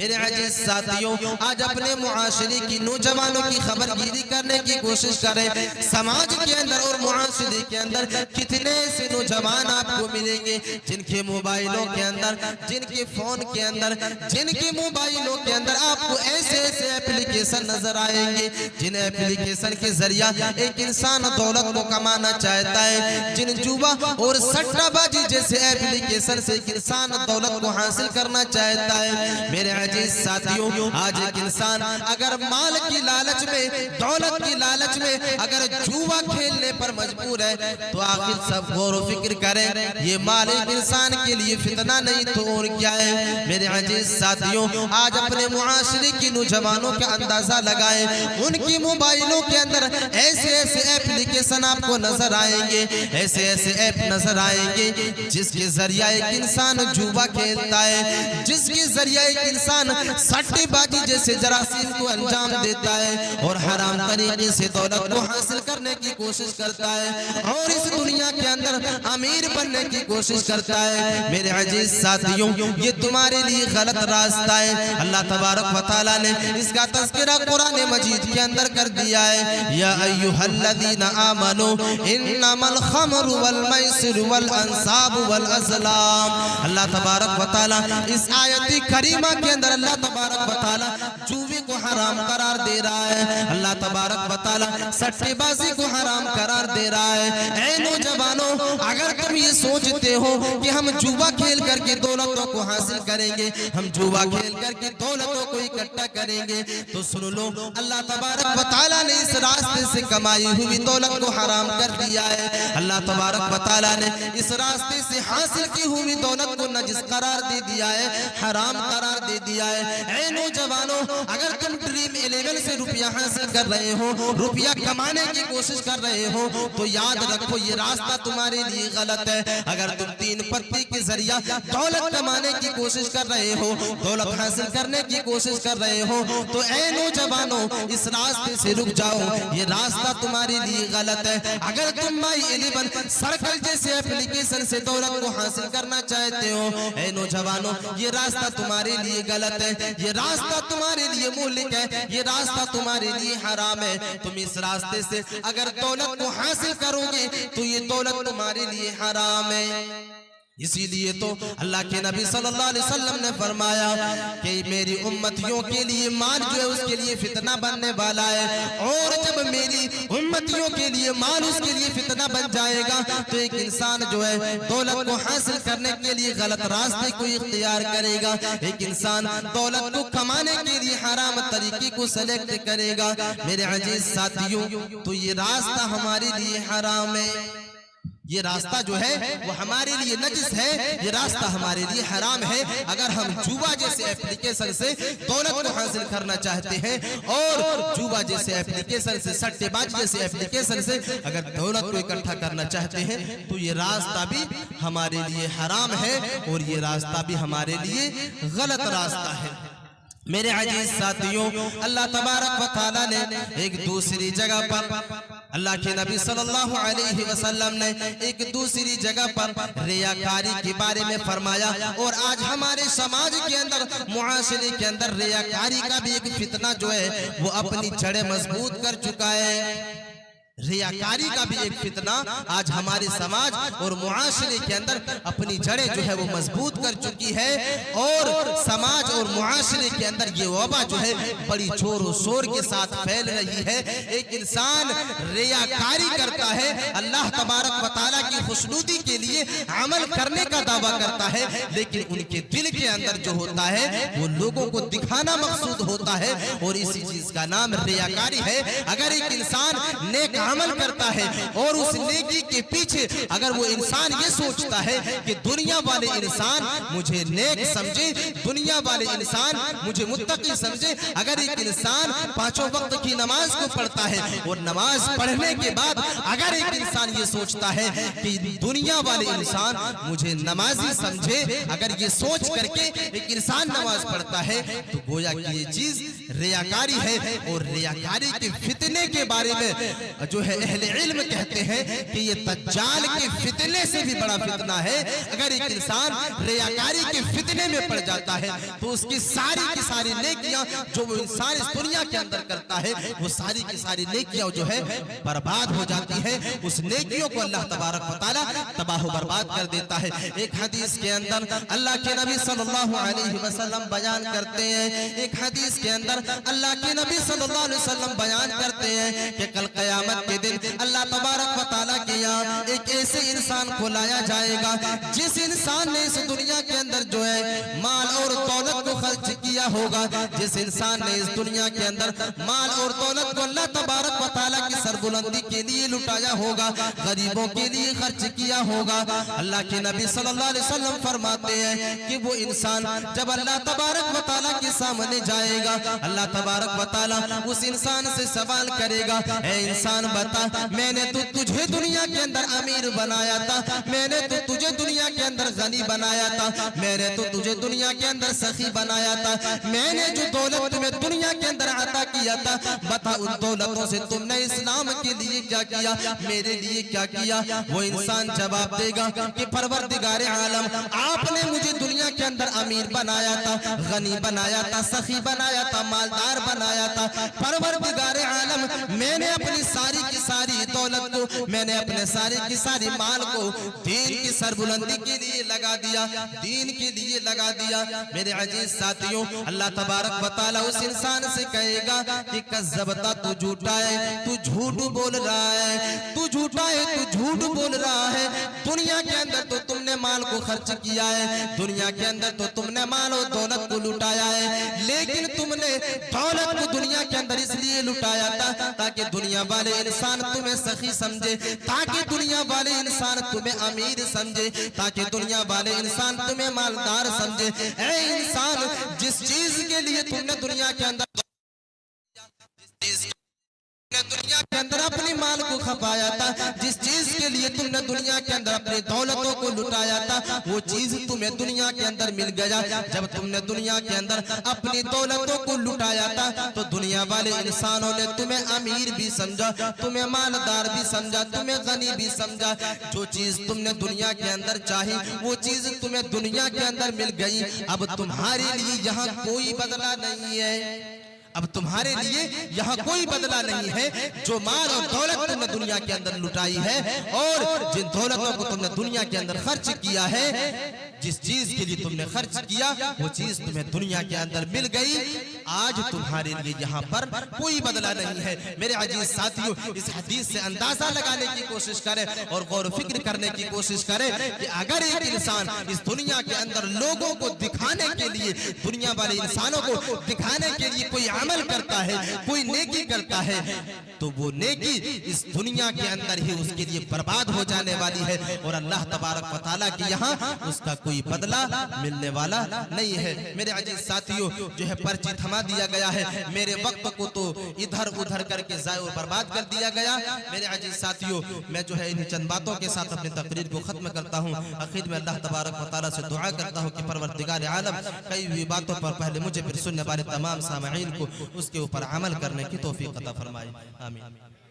मेरे अजीज साथियों, आज अपने मुआशरे की नौजवानों की खबरगिरी करने की कोशिश करें। समाज के अंदर और मुआशरे के अंदर कितने से नौजवान आपको मिलेंगे जिनके मोबाइलों के अंदर, जिनके फोन के अंदर, जिनके मोबाइलों के अंदर आपको ऐसे ऐसे एप्लीकेशन नजर आएंगे जिन एप्लीकेशन के जरिया एक इंसान दौलत को कमाना चाहता है, जिन जुआ और सट्टाबाजी जैसे एप्लीकेशन से एक इंसान दौलत को हासिल करना चाहता है। मेरे अजीज साथियों, आज एक इंसान अगर माल की लालच में, दौलत की लालच में अगर जुआ खेलने पर मजबूर है तो आखिर सब गौर फिक्र करें, ये माल एक इंसान के लिए फितना नहीं तो और क्या है। मेरे अजीज साथियों, आज अपने मुआशरे की नौजवानों का अंदाजा लगाएं, उनकी मोबाइलों के अंदर ऐसे ऐसे एप्लीकेशन आपको नजर आएंगे, ऐसे ऐसे ऐप नजर आएंगे जिसके जरिया एक इंसान जुआ खेलता है, जिसके जरिया एक इंसान सट्टेबाजी जैसे जरासीम को अंजाम देता है और हराम तरीके से दौलत को हासिल करने की कोशिश करता है और इस दुनिया के अंदर अमीर बनने की कोशिश करता है। मेरे अजीज साथियों, ये तुम्हारे लिए गलत रास्ता है। अल्लाह तबारक व तआला ने इसका तज़किरा कुरान मजीद के अंदर कर दिया है। या अय्युहल्लज़ीना आमनू इन्नमल खमरु वल मैसिरु वल अंसाबु वल अज़लाम। अल्लाह तबारक व तआला इस आयत करीमा के अंदर अल्लाह तबारक व तआला जुए को हराम करार दे रहा है। अल्लाह तबारक व तआला सट्टेबाजी को हराम करार दे रहा है। ऐ नौजवानों, अगर तुम ये सोचते हो कि हम जुआ खेल करके दौलतों को हासिल करेंगे, हम जुआ खेल करके दौलतों को इकट्ठा करेंगे, तो सुन लो, अल्लाह तबारक व तआला ने इस रास्ते से कमाई हुई दौलत को हराम कर दिया है। अल्लाह तबारक व तआला ने इस रास्ते से हासिल की हुई दौलत को नजिस करार दे दिया है, हराम करार दे दिया है। ऐ नौजवानों, अगर तुम ड्रीम 11 से रुपया हासिल कर रहे हो, रुपया कमाने की कोशिश कर रहे हो, तो याद रखो ये रास्ता तुम्हारे लिए गलत है। अगर तुम 3 पत्ती के जरिया दौलत कमाने की कोशिश कर रहे हो, दौलत हासिल करने की कोशिश कर रहे हो, तो ऐ नौजवानों, इस रास्ते से रुक जाओ, ये रास्ता तुम्हारे लिए गलत है। अगर तुम माई 11 सर्कल जैसे एप्लीकेशन से दौलत को हासिल करना चाहते हो, ऐ नौजवानों, ये रास्ता तुम्हारे लिए गलत है, ये रास्ता तुम्हारे लिए मूल्य है, ये रास्ता तुम्हारे लिए हराम है। तुम इस रास्ते से अगर दौलत को हासिल करोगे तो ये दौलत तुम्हारे लिए हराम है। इसीलिए तो अल्लाह के नबी सल्लल्लाहु अलैहि वसल्लम ने फरमाया कि मेरी उम्मतियों के लिए माल जो है उसके लिए फितना बनने वाला है, और जब मेरी उम्मतियों के लिए माल उसके लिए फितना बन जाएगा तो एक इंसान जो है दौलत को हासिल करने के लिए गलत रास्ते को इख्तियार करेगा, एक इंसान दौलत को कमाने के लिए हराम तरीके को सेलेक्ट करेगा। मेरे अजीज साथियों, तो ये रास्ता हमारे लिए हराम है, ये रास्ता जो है वो हमारे लिए नजिस है, ये रास्ता हमारे लिए हराम है। अगर हम जुआ जैसे एप्लीकेशन से दौलत को हासिल करना चाहते हैं और जुआ जैसे एप्लीकेशन से, सट्टेबाजी जैसे एप्लीकेशन से अगर दौलत को इकट्ठा करना चाहते हैं तो ये रास्ता भी हमारे लिए हराम है और ये रास्ता भी हमारे लिए गलत रास्ता है। मेरे अजीज साथियों, अल्लाह तबारक व तआला ने एक दूसरी जगह पर, अल्लाह के नबी सल्लल्लाहु अलैहि वसल्लम ने एक दूसरी जगह पर रियाकारी के बारे में फरमाया। और आज हमारे समाज के अंदर, मुआशरे के अंदर रियाकारी का भी एक फितना जो है वो अपनी जड़ें मजबूत कर चुका है। रियाकारी का भी एक फितना आज हमारे समाज और मुआशरे के अंदर अपनी जड़ें जो है वो मजबूत कर चुकी है और समाज और मुआशरे के अंदर ये वबा जो है बड़ी जोर शोर के साथ फैल रही है। एक इंसान रियाकारी करता है, अल्लाह तबारक व तआला की खुशनुदी के लिए अमल करने का दावा करता है, लेकिन उनके दिल के अंदर जो होता है वो लोगों को दिखाना मकसूद होता है और इसी चीज का नाम रियाकारी है। अगर एक इंसान नेक अमल करता है और उस नेकी के पीछे अगर वो इंसान ये सोचता है कि दुनिया वाले इंसान मुझे नेक समझे, दुनिया वाले इंसान मुझे मुत्तकी समझे, अगर एक इंसान 5 वक्त की नमाज को पढ़ता है और नमाज पढ़ने के बाद अगर एक इंसान ये सोचता है कि दुनिया वाले इंसान मुझे नमाजी समझे, अगर ये सोच करके एक इंसान नमाज पढ़ता है तो गोया कि ये चीज रियाकारी है। और रियाकारी के फितने के बारे में जो है अहले इल्म कहते हैं कि ये दज्जाल के फितने से भी बड़ा फितना है। अगर एक इंसान रियाकारी के फितने में पड़ जाता है तो उसकी सारी की सारी नेकियां जो वो इंसान इस दुनिया के अंदर करता है वो सारी की सारी नेकियां जो है बर्बाद हो जाती है। उस नेकियों को अल्लाह तबारक व तआला तबाह बर्बाद कर देता है। एक हदीस के अंदर अल्लाह के नबी सल्लल्लाहु अलैहि वसल्लम बयान करते हैं, एक हदीस के अंदर अल्लाह के नबी सल्लल्लाहु अलैहि वसल्लम बयान करते हैं कि कल क़यामत के दिन अल्लाह तबारक व तआला के यहाँ एक ऐसे इंसान को लाया जाएगा जिस इंसान ने इस दुनिया के अंदर जो है माल और दौलत को खर्च किया होगा, जिस इंसान ने इस दुनिया के अंदर माल और दौलत को अल्लाह तबारक व तआला की सरबुलंदी के लिए लुटाया होगा, गरीबों के लिए खर्च किया होगा। अल्लाह के नबी सल्लल्लाहु अलैहि वसल्लम फरमाते हैं कि वो इंसान जब अल्लाह तबारक व तआला के सामने जाएगा, अल्लाह तबारक व तआला उस इंसान से सवाल करेगा, ऐ इंसान बता, मैंने तो तुझे दुनिया के अंदर अमीर बनाया था, मैंने तो तुझे दुनिया के अंदर गनी बनाया था, मैंने तो तुझे दुनिया के अंदर सखी बनाया था, मैंने जो दौलत तुम्हें दुनिया के अंदर अता किया था, बता उन दौलतों से तुमने इस्लाम के लिए क्या किया, मेरे लिए क्या किया। वो इंसान जवाब देगा कि परवरदिगारे आलम, आपने मुझे दुनिया के अंदर अमीर बनाया था, गनी बनाया था, सखी बनाया था, मालदार बनाया था। परवरदिगारे आलम, मैंने अपनी सारी की सारी दौलत को, मैंने अपने सारी की सारी माल को दीन की सरबुलंदी के लिए लगा दिया, दीन के लिए लगा दिया। मेरे अजीज साथियों, अल्लाह तबारक व तआला उस इंसान से कहेगा कि कज़्ज़बता, तू झूठा है, तू झूठ बोल रहा है, तू झूठा है, तू झूठ बोल रहा है। दुनिया के अंदर तो तुमने माल को खर्च किया है, दुनिया के अंदर तो तुमने माल और दौलत को लुटाया है, लेकिन तुमने दौलत को दुनिया के अंदर इसलिए लुटाया था ताकि दुनिया वाले इंसान तुम्हें सखी समझे, ताकि दुनिया वाले इंसान तुम्हें अमीर समझे, ताकि दुनिया वाले इंसान तुम्हें मालदार समझे। ऐ इंसान, जिस चीज के लिए तुमने दुनिया के अंदर दुनिया के अंदर अपनी माल को खपाया था, जिस चीज के लिए तुमने दुनिया के अंदर अपनी दौलतों को लुटाया था, वो चीज तुम्हें दुनिया के अंदर मिल गया। जब तुमने दुनिया के अंदर अपनी दौलतों को लुटाया था तो दुनिया वाले इंसानों ने तुम्हें अमीर भी समझा, तुम्हें मालदार भी समझा, तुम्हें गनी भी समझा। जो चीज तुमने दुनिया के अंदर चाही वो चीज तुम्हें दुनिया के अंदर मिल गई। अब तुम्हारे लिए यहाँ कोई बदला नहीं है, अब तुम्हारे लिए यहाँ कोई बदला नहीं है। जो माल और दौलत तुमने दुनिया के अंदर लुटाई है और जिन दौलतों को तुमने दुनिया के अंदर खर्च किया है, जिस चीज के लिए तुमने खर्च किया वो चीज तुम्हें दुनिया के अंदर मिल गई। आज तुम्हारे लिए यहाँ पर कोई बदला नहीं है। मेरे अजीज साथियों, इस हदीस से अंदाजा लगाने की कोशिश करें और गौर फिक्र करने की कोशिश करें कि अगर एक इंसान इस दुनिया के अंदर लोगों को दिखाने के लिए, दुनिया वाले इंसानों को दिखाने के लिए कोई अमल करता है, कोई नेकी करता है, तो वो नेकी इस दुनिया के अंदर ही उसके लिए बर्बाद हो जाने वाली है और अल्लाह तबारक व तआला की यहाँ उसका कोई बदला मिलने वाला नहीं है। मेरे अजीज साथियों, जो है पर्ची थमा दिया गया है, मेरे वक्त को तो इधर उधर करके ज़ाय और बर्बाद कर दिया गया। मेरे अजीज साथियों, मैं जो है इन चंद बातों के साथ अपनी तकरीर को खत्म करता हूँ। आखिर में अल्लाह तबारक व तआला से दुआ करता हूँ कि परवरदिगार आलम कई हुई बातों पर पहले मुझे फिर सुनने वाले तमाम सामईन को उसके ऊपर अमल करने की तौफीक अता फरमाए। आमीन।